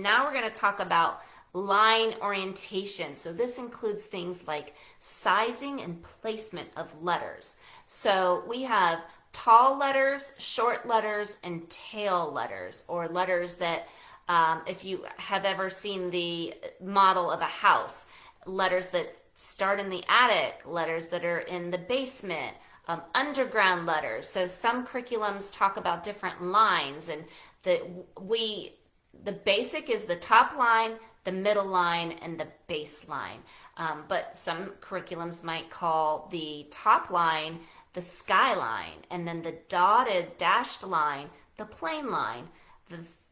and now we're going to talk about line orientation. So this includes things like sizing and placement of letters. So we have tall letters, short letters, and tail letters, or letters that, if you have ever seen the model of a house, letters that start in the attic, letters that are in the basement, underground letters. So some curriculums talk about different lines, and the basic is the top line, the middle line, and the base line. But some curriculums might call the top line the skyline, and then the dotted dashed line the plain line.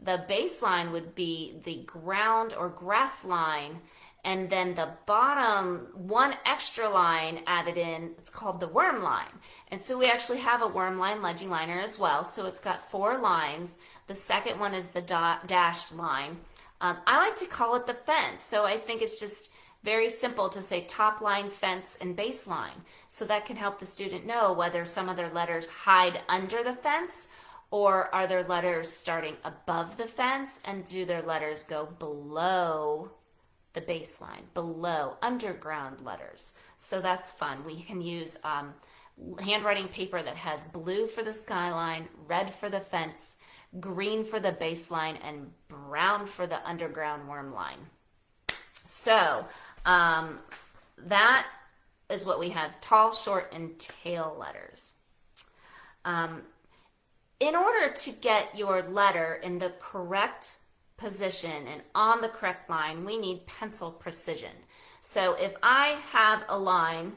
The baseline would be the ground or grass line, and then the bottom one extra line added in, it's called the worm line. And so we actually have a worm line legend liner as well. So it's got 4 lines. The second one is the dashed line. I like to call it the fence. So I think it's just very simple to say top line, fence, and baseline. So that can help the student know whether some of their letters hide under the fence, or are their letters starting above the fence, and do their letters go below the baseline, below underground letters. So that's fun. We can use handwriting paper that has blue for the skyline, red for the fence, green for the baseline, and brown for the underground worm line. So that is what we have: tall, short, and tail letters. In order to get your letter in the correct position and on the correct line, we need pencil precision. So if I have a line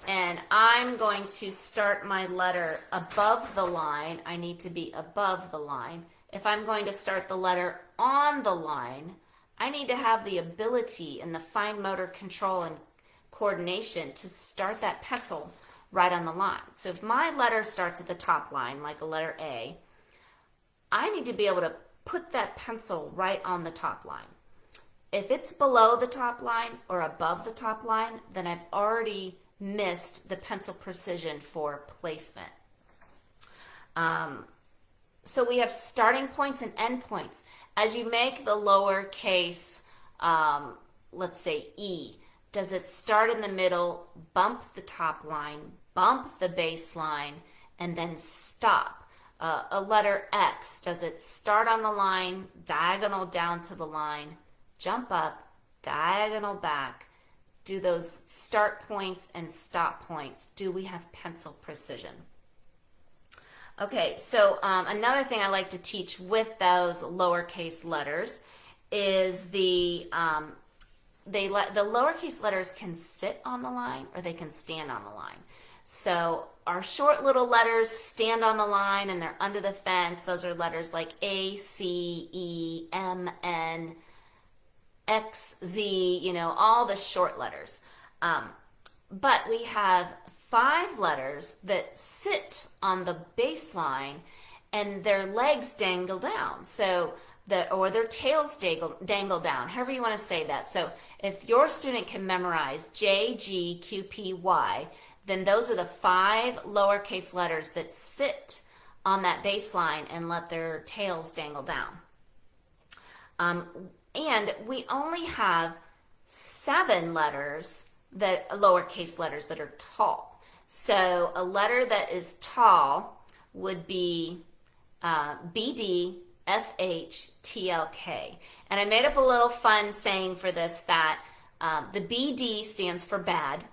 and I'm going to start my letter above the line, I need to be above the line. If I'm going to start the letter on the line, I need to have the ability and the fine motor control and coordination to start that pencil right on the line. So if my letter starts at the top line, like a letter A, I need to be able to put that pencil right on the top line. If it's below the top line or above the top line, then I've already missed the pencil precision for placement. So we have starting points and end points. As you make the lowercase, let's say E, does it start in the middle, bump the top line, bump the base line, and then stop? A letter X, does it start on the line, diagonal down to the line, jump up, diagonal back? Do those start points and stop points, do we have pencil precision? Okay, so another thing I like to teach with those lowercase letters is the lowercase letters can sit on the line or they can stand on the line. So our short little letters stand on the line and they're under the fence. Those are letters like A, C, E, M, N, X, Z, all the short letters. But we have 5 letters that sit on the baseline and their legs dangle down. So or their tails dangle down, however you want to say that. So if your student can memorize J, G, Q, P, Y, then those are the 5 lowercase letters that sit on that baseline and let their tails dangle down. And we only have 7 lowercase letters that are tall. So a letter that is tall would be BD, FH, TLK. And I made up a little fun saying for this that the BD stands for bad,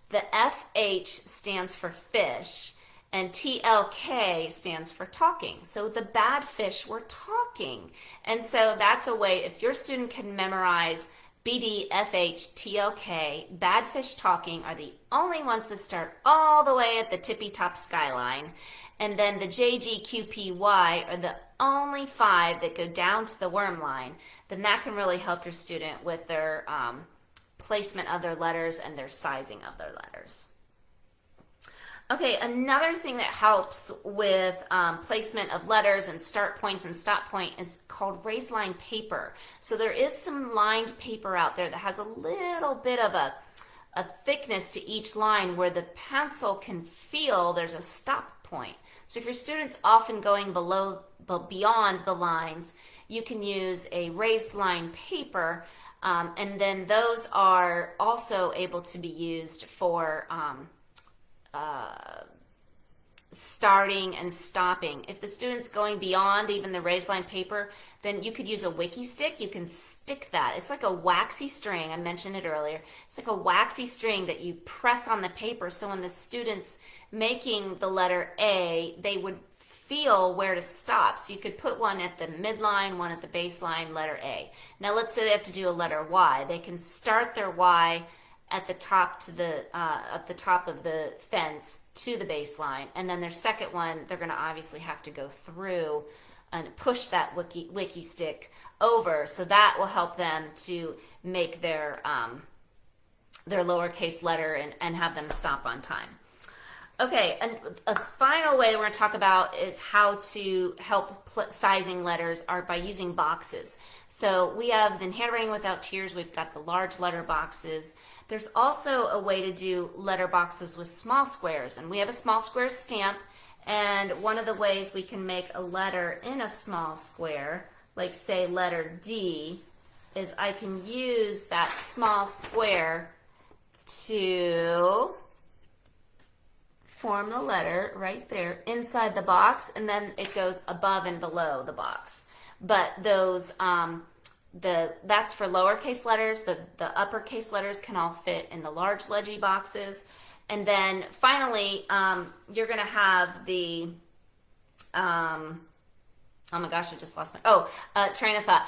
the FH stands for fish, and TLK stands for talking. So the bad fish were talking. And so that's a way, if your student can memorize BD, FH, TLK, bad fish talking are the only ones that start all the way at the tippy top skyline. And then the JGQPY are the only 5 that go down to the worm line. Then that can really help your student with their placement of their letters and their sizing of their letters. Okay, another thing that helps with placement of letters and start points and stop point is called raised line paper. So there is some lined paper out there that has a little bit of a thickness to each line where the pencil can feel there's a stop point. So if your student's often going beyond the lines, you can use a raised line paper, and then those are also able to be used for starting and stopping. If the student's going beyond even the raised line paper, then you could use a wiki stick. You can stick that. It's like a waxy string. I mentioned it earlier. It's like a waxy string that you press on the paper, so when the student's making the letter A, they would feel where to stop. So you could put one at the midline, one at the baseline, letter A. Now let's say they have to do a letter Y. They can start their Y at the top of the fence to the baseline, and then their second one, they're going to obviously have to go through and push that wiki stick over. So that will help them to make their lowercase letter and have them stop on time. Okay, and a final way we're going to talk about is how to help sizing letters are by using boxes. So we have in Handwriting Without Tears, we've got the large letter boxes. There's also a way to do letter boxes with small squares, and we have a small square stamp, and one of the ways we can make a letter in a small square, like say letter D, is I can use that small square to form the letter right there inside the box, and then it goes above and below the box. But those that's for lowercase letters. The uppercase letters can all fit in the large leggy boxes. And then finally, you're going to have the oh my gosh, I just lost my train of thought.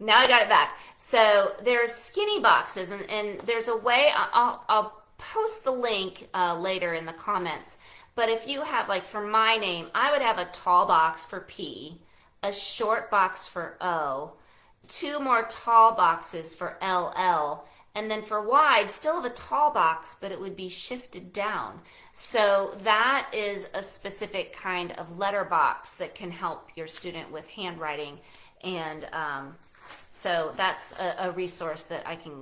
Now I got it back. So there's skinny boxes, and there's a way, I'll post the link later in the comments. But if you have, like for my name, I would have a tall box for P, a short box for O, 2 more tall boxes for LL, and then for Y, I'd still have a tall box, but it would be shifted down. So that is a specific kind of letter box that can help your student with handwriting. And so that's a resource that I can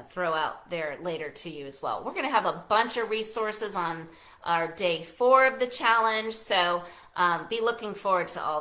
throw out there later to you as well. We're going to have a bunch of resources on our day 4 of the challenge, so be looking forward to all